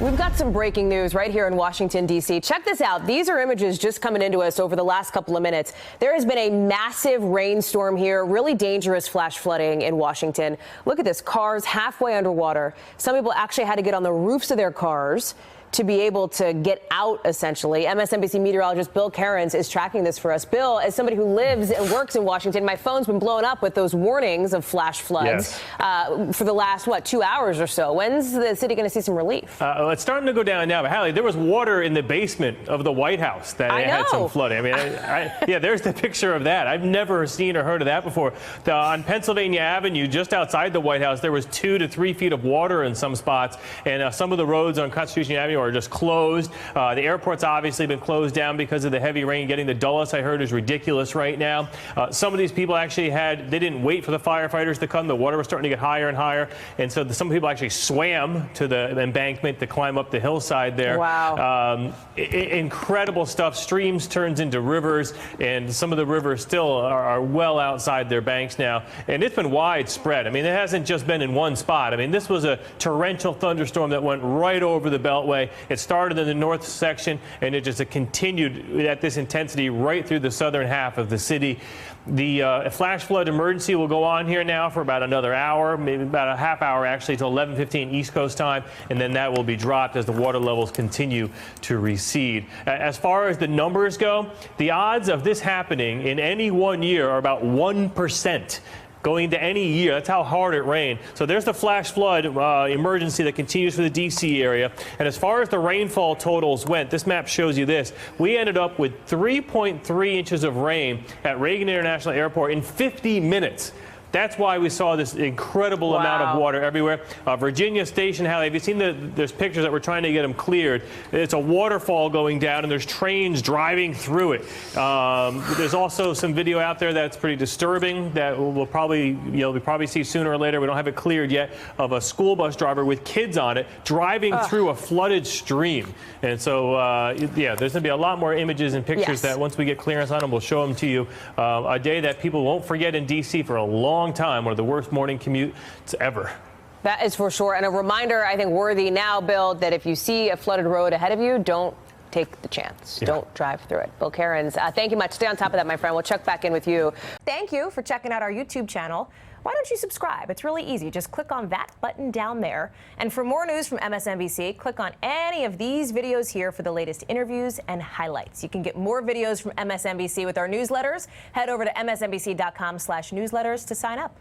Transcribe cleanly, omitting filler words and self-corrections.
We've got some breaking news right here in Washington, D.C. Check this out. These are images just coming into us over the last couple of minutes. There has been a massive rainstorm here, really dangerous flash flooding in Washington. Look at this, cars halfway underwater. Some people actually had to get on the roofs of their cars to be able to get out, essentially. MSNBC meteorologist Bill Karins is tracking this for us. Bill, as somebody who lives and works in Washington, my phone's been blowing up with those warnings of flash floods for the last, 2 hours or so. When's the city going to see some relief? It's starting to go down now. But, Hallie, there was water in the basement of the White House that had some flooding. I mean, yeah, there's the picture of that. I've never seen or heard of that before. On Pennsylvania Avenue, just outside the White House, there was 2 to 3 feet of water in some spots, and some of the roads on Constitution Avenue are just closed. The airport's obviously been closed down because of the heavy rain. Getting the Dulles, I heard, is ridiculous right now. Some of these people actually they didn't wait for the firefighters to come. The water was starting to get higher and higher, and so some people actually swam to the embankment to climb up the hillside there. Wow. Incredible stuff. Streams turns into rivers, and some of the rivers still are well outside their banks now, and it's been widespread. I mean, it hasn't just been in one spot. I mean, this was a torrential thunderstorm that went right over the Beltway. It started in the north section, and it just continued at this intensity right through the southern half of the city. The flash flood emergency will go on here now for about another hour, maybe about a half hour actually, till 11:15 East Coast time, and then that will be dropped as the water levels continue to recede. As far as the numbers go, the odds of this happening in any one year are about 1%. Going into any year. That's how hard it rained. So there's the flash flood emergency that continues for the D.C. area. And as far as the rainfall totals went, this map shows you this. We ended up with 3.3 inches of rain at Reagan International Airport in 50 minutes. That's why we saw this incredible amount of water everywhere. Virginia Station, Hallie, have you seen there's pictures that we're trying to get them cleared? It's a waterfall going down, and there's trains driving through it. There's also some video out there that's pretty disturbing that we'll probably see sooner or later. We don't have it cleared yet, of a school bus driver with kids on it driving through a flooded stream. And so, yeah, there's going to be a lot more images and pictures that once we get clearance on them, we'll show them to you. A day that people won't forget in D.C. for a long time, one of the worst morning commutes ever. That is for sure. And a reminder, I think, worthy now, Bill, that if you see a flooded road ahead of you, don't take the chance. Don't drive through it. Bill Karins, thank you much. Stay on top of that, my friend. We'll check back in with you. Thank you for checking out our YouTube channel. Why don't you subscribe? It's really easy. Just click on that button down there. And for more news from MSNBC, click on any of these videos here for the latest interviews and highlights. You can get more videos from MSNBC with our newsletters. Head over to msnbc.com/newsletters to sign up.